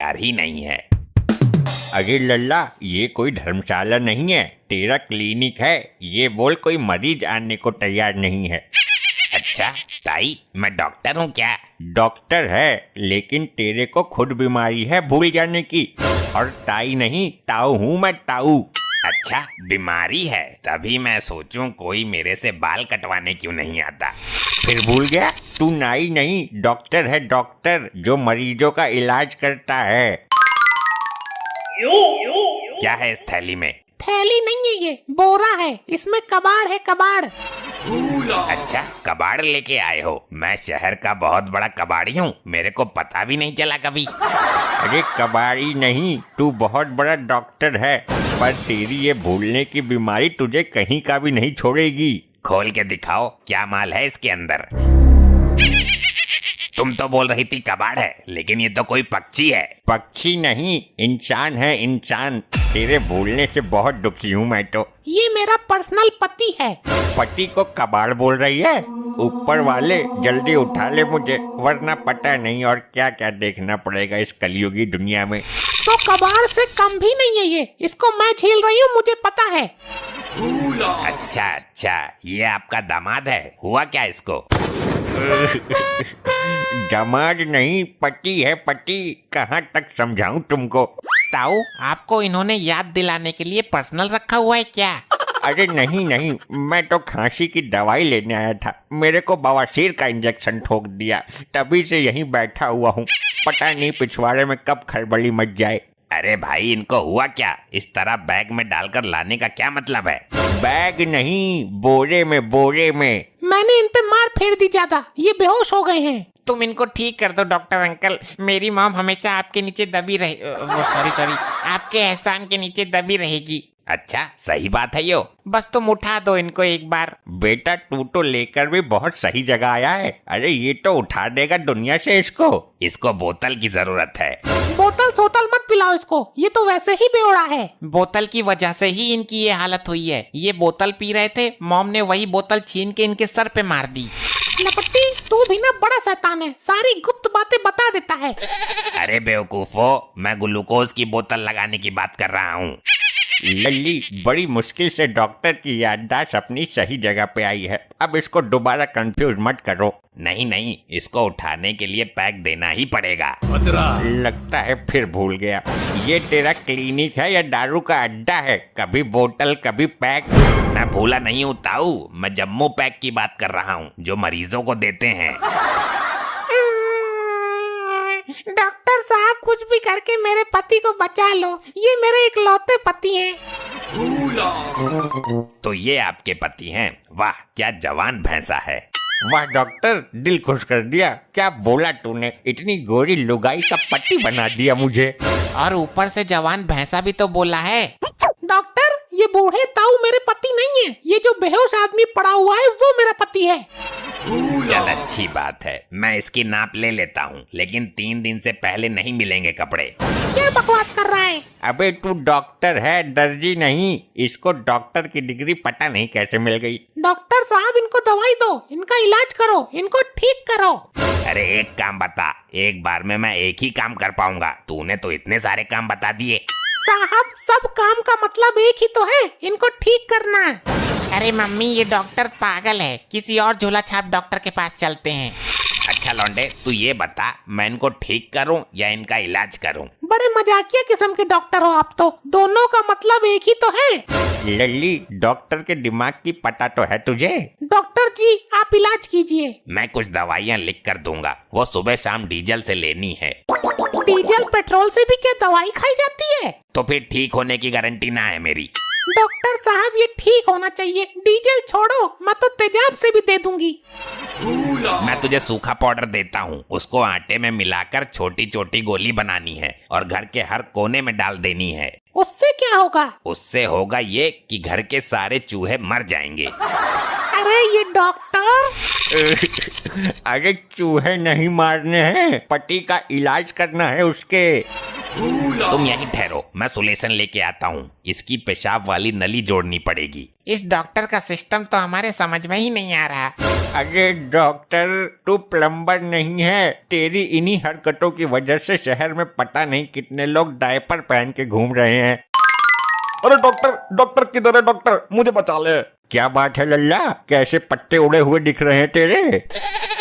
तैयार ही नहीं है। अरे लल्ला, ये कोई धर्मशाला नहीं है, तेरा क्लिनिक है। ये बोल कोई मरीज आने को तैयार नहीं है। अच्छा ताई, मैं डॉक्टर हूँ क्या? डॉक्टर है, लेकिन तेरे को खुद बीमारी है भूल जाने की। और ताई नहीं, ताऊ हूँ मैं, ताऊ। अच्छा बीमारी है, तभी मैं सोचूं कोई मेरे से बाल कटवाने क्यों नहीं आता। फिर भूल गया? तू नाई नहीं, डॉक्टर है, डॉक्टर जो मरीजों का इलाज करता है। क्या है इस थैली में? थैली नहीं है, ये बोरा है, इसमें कबाड़ है, कबाड़। अच्छा कबाड़ लेके आए हो? मैं शहर का बहुत बड़ा कबाड़ी हूँ, मेरे को पता भी नहीं चला कभी। अरे कबाड़ी नहीं, तू बहुत बड़ा डॉक्टर है, पर तेरी ये भूलने की बीमारी तुझे कहीं का भी नहीं छोड़ेगी। खोल के दिखाओ क्या माल है इसके अंदर। तुम तो बोल रही थी कबाड़ है, लेकिन ये तो कोई पक्षी है। पक्षी नहीं, इंसान है, इंसान। तेरे भूलने से बहुत दुखी हूँ मैं तो। ये मेरा पर्सनल पति है। पति को कबाड़ बोल रही है? ऊपर वाले जल्दी उठा ले मुझे, वरना पता नहीं और क्या क्या देखना पड़ेगा इस कलयुगी दुनिया में। तो कबाड़ से कम भी नहीं है ये, इसको मैं झेल रही हूँ, मुझे पता है। अच्छा अच्छा, ये आपका दामाद है, हुआ क्या इसको? दामाद नहीं, पति है, पति। कहाँ तक समझाऊं तुमको? ताऊ, आपको इन्होंने याद दिलाने के लिए पर्सनल रखा हुआ है क्या? अरे नहीं नहीं, मैं तो खांसी की दवाई लेने आया था, मेरे को बवासीर का इंजेक्शन ठोक दिया, तभी से यहीं बैठा हुआ हूँ। पता नहीं पिछवाड़े में कब खलबली मच जाए। अरे भाई, इनको हुआ क्या? इस तरह बैग में डालकर लाने का क्या मतलब है? बैग नहीं, बोरे में, बोरे में। मैंने इन पे मार फेर दी ज्यादा, ये बेहोश हो गए हैं। तुम इनको ठीक कर दो डॉक्टर अंकल, मेरी मॉम हमेशा आपके नीचे दबी रहे, सॉरी, आपके एहसान के नीचे दबी रहेगी। अच्छा सही बात है यो। बस तुम उठा दो इनको एक बार। बेटा तू तो लेकर भी बहुत सही जगह आया है। अरे ये तो उठा देगा दुनिया से इसको। इसको बोतल की जरूरत है। बोतल सोतल मत पिलाओ इसको, ये तो वैसे ही बेवड़ा है। बोतल की वजह से ही इनकी ये हालत हुई है। ये बोतल पी रहे थे, मॉम ने वही बोतल छीन के इनके सर पे मार दी। लपट्टी, तू भी ना बड़ा शैतान है, सारी गुप्त बातें बता देता है। अरे बेवकूफो, मैं ग्लूकोज की बोतल लगाने की बात कर रहा हूँ। लल्ली, बड़ी मुश्किल से डॉक्टर की याददाश्त अपनी सही जगह पे आई है, अब इसको दोबारा कंफ्यूज मत करो। नहीं नहीं, इसको उठाने के लिए पैक देना ही पड़ेगा। लगता है फिर भूल गया। ये तेरा क्लिनिक है या दारू का अड्डा है? कभी बोतल कभी पैक। मैं भूला नहीं हूँ ताऊ, मैं जम्मू पैक की बात कर रहा हूँ, जो मरीजों को देते हैं। डॉक्टर साहब, कुछ भी करके मेरे पति को बचा लो, ये मेरे इकलौते पति हैं। तो ये आपके पति हैं? वाह क्या जवान भैंसा है। वाह डॉक्टर, दिल खुश कर दिया। क्या बोला तूने? इतनी गोरी लुगाई का पति बना दिया मुझे। और ऊपर से जवान भैंसा भी तो बोला है। डॉक्टर, ये बूढ़े ताऊ मेरे पति नहीं है, ये जो बेहोश आदमी पड़ा हुआ है वो मेरा पति है। चल अच्छी बात है, मैं इसकी नाप ले लेता हूँ, लेकिन 3 दिन से पहले नहीं मिलेंगे कपड़े। क्या बकवास कर रहा है? अबे तू डॉक्टर है, दर्जी नहीं। इसको डॉक्टर की डिग्री पता नहीं कैसे मिल गई। डॉक्टर साहब, इनको दवाई दो, इनका इलाज करो, इनको ठीक करो। अरे एक काम बता, एक बार में मैं एक ही काम कर पाऊंगा, तूने तो इतने सारे काम बता दिए। साहब, सब काम का मतलब एक ही तो है, इनको ठीक करना। अरे मम्मी, ये डॉक्टर पागल है, किसी और झोला छाप डॉक्टर के पास चलते हैं। अच्छा लौंडे, तू ये बता, मैं इनको ठीक करूं या इनका इलाज करूं? बड़े मजाकिया किस्म के डॉक्टर हो आप तो, दोनों का मतलब एक ही तो है। लल्ली, डॉक्टर के दिमाग की पता तो है तुझे। डॉक्टर जी, आप इलाज कीजिए। मैं कुछ दवाइयाँ लिख कर दूंगा, वो सुबह शाम डीजल से लेनी है। डीजल पेट्रोल से भी क्या दवाई खाई जाती है? तो फिर ठीक होने की गारंटी ना है मेरी। डॉक्टर साहब, ये ठीक होना चाहिए, डीजल छोड़ो, मैं तो तेजाब से भी दे दूंगी। मैं तुझे सूखा पाउडर देता हूँ, उसको आटे में मिलाकर छोटी छोटी गोली बनानी है और घर के हर कोने में डाल देनी है। उससे क्या होगा? उससे होगा ये कि घर के सारे चूहे मर जाएंगे। अरे ये डॉक्टर। अरे चूहे नहीं मारने हैं, पति का इलाज करना है उसके। तुम यहीं ठहरो, मैं सोल्यूशन लेके आता हूँ। इसकी पेशाब वाली नली जोड़नी पड़ेगी। इस डॉक्टर का सिस्टम तो हमारे समझ में ही नहीं आ रहा। अरे डॉक्टर, तू प्लम्बर नहीं है। तेरी इन्हीं हरकतों की वजह से शहर में पता नहीं कितने लोग डायपर पहन के घूम रहे हैं। अरे डॉक्टर, डॉक्टर किधर है? डॉक्टर मुझे बचा ले। क्या बात है लल्ला, कैसे पत्ते उड़े हुए दिख रहे हैं तेरे?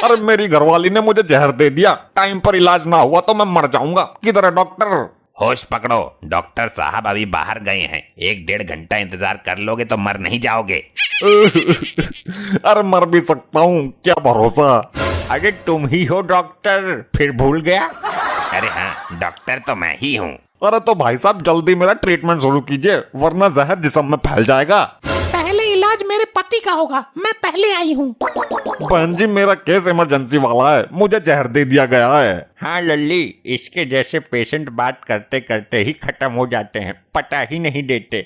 अरे मेरी घरवाली ने मुझे जहर दे दिया। टाइम पर इलाज ना हुआ तो मैं मर जाऊंगा। किधर है डॉक्टर? होश पकड़ो, डॉक्टर साहब अभी बाहर गए हैं। 1-1.5 घंटा इंतजार कर लोगे तो मर नहीं जाओगे। अरे मर भी सकता हूँ, क्या भरोसा। अरे तुम ही हो डॉक्टर, फिर भूल गया? अरे हाँ, डॉक्टर तो मैं ही हूँ। अरे तो भाई साहब जल्दी मेरा ट्रीटमेंट शुरू कीजिए, वरना जहर जिस्म में फैल जाएगा। पहले इलाज मेरे पति का होगा, मैं पहले आई हूँ। बहन जी, मेरा केस इमरजेंसी वाला है, मुझे जहर दे दिया गया है। हाँ लल्ली, इसके जैसे पेशेंट बात करते करते ही खत्म हो जाते हैं, पता ही नहीं देते।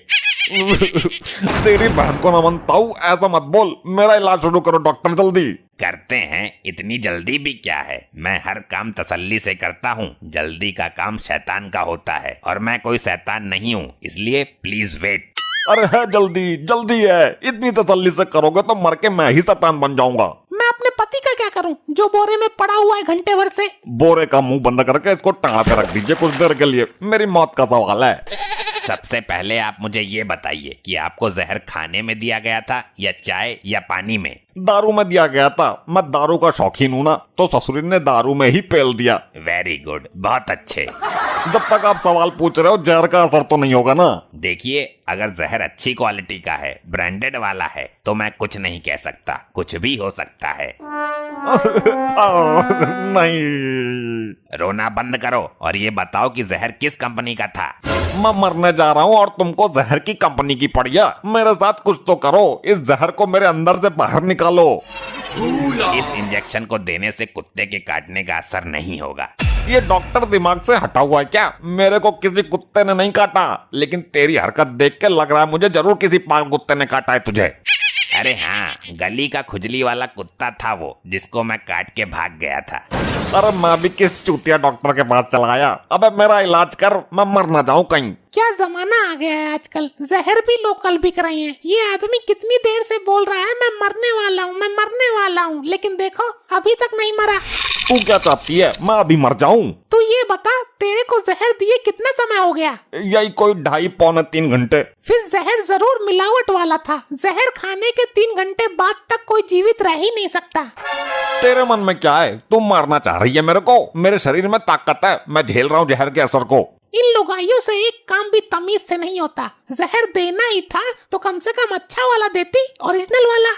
तेरी बहन को न मानता हूँ, ऐसा मत बोल। मेरा इलाज शुरू करो डॉक्टर, जल्दी। करते हैं, इतनी जल्दी भी क्या है। मैं हर काम तसल्ली से करता हूँ। जल्दी का काम शैतान का होता है और मैं कोई शैतान नहीं हूँ, इसलिए प्लीज वेट। अरे है जल्दी, जल्दी है। इतनी तसल्ली से करोगे तो मर के मैं ही शैतान बन जाऊंगा। मैं अपने पति का क्या करूं जो बोरे में पड़ा हुआ है घंटे भर से? बोरे का मुंह बंद करके इसको टांगा पे रख दीजिए कुछ देर के लिए, मेरी मौत का सवाल है। सबसे पहले आप मुझे ये बताइए कि आपको जहर खाने में दिया गया था या चाय या पानी में? दारू में दिया गया था। मैं दारू का शौकीन हूँ ना, तो ससुरी ने दारू में ही पेल दिया। वेरी गुड, बहुत अच्छे। जब तक आप सवाल पूछ रहे हो, जहर का असर तो नहीं होगा ना? देखिए, अगर जहर अच्छी क्वालिटी का है, ब्रांडेड वाला है, तो मैं कुछ नहीं कह सकता, कुछ भी हो सकता है। नहीं। रोना बंद करो और ये बताओ कि जहर किस कंपनी का था? मैं मरने जा रहा हूँ और तुमको जहर की कंपनी की पड़िया। मेरे साथ कुछ तो करो, इस जहर को मेरे अंदर से बाहर निकालो। इस इंजेक्शन को देने से कुत्ते के काटने का असर नहीं होगा। ये डॉक्टर दिमाग से हटा हुआ है क्या? मेरे को किसी कुत्ते ने नहीं काटा, लेकिन तेरी हरकत देख के लग रहा है मुझे जरूर किसी पागल कुत्ते ने काटा है तुझे। अरे हाँ, गली का खुजली वाला कुत्ता था वो, जिसको मैं काट के भाग गया था। अरे मैं भी किस चूतिया डॉक्टर के पास चला आया। अबे मेरा इलाज कर, मैं मर ना जाऊं कहीं। क्या जमाना आ गया है आजकल, जहर भी लोकल बिक रहे हैं। ये आदमी कितनी देर से बोल रहा है मैं मरने वाला हूँ, मैं मरने वाला हूँ, लेकिन देखो अभी तक नहीं मरा। तू क्या चाहती है, मैं अभी मर जाऊं? तू ये बता, तेरे को जहर दिए कितना समय हो गया? यही कोई 2.5-3 घंटे। फिर जहर जरूर मिलावट वाला था। जहर खाने के 3 घंटे बाद तक कोई जीवित रह ही नहीं सकता। तेरे मन में क्या है? तू मारना चाह रही है मेरे को? मेरे शरीर में ताकत है, मैं झेल रहा हूँ जहर के असर को। इन लुगाइयों से एक काम भी तमीज से नहीं होता। जहर देना ही था तो कम से कम अच्छा वाला देती, ओरिजिनल वाला।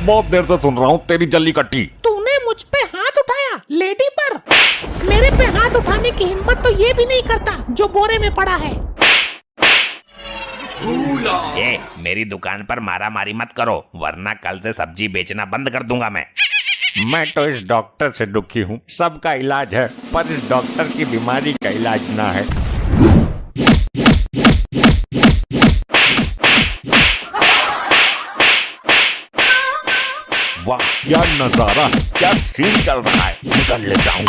बहुत देर से सुन रहा हूँ तेरी जल्ली कट्टी। तूने मुझ पे हाथ उठाया, लेडी पर। मेरे पे हाथ उठाने की हिम्मत तो ये भी नहीं करता जो बोरे में पड़ा है। ए, मेरी दुकान पर मारा मारी मत करो, वरना कल से सब्जी बेचना बंद कर दूंगा मैं। मैं तो इस डॉक्टर से दुखी हूँ। सबका इलाज है, पर इस डॉक्टर की बीमारी का इलाज ना है। वाह क्या नजारा, क्या सीन चल रहा है। निकल लेता हूँ।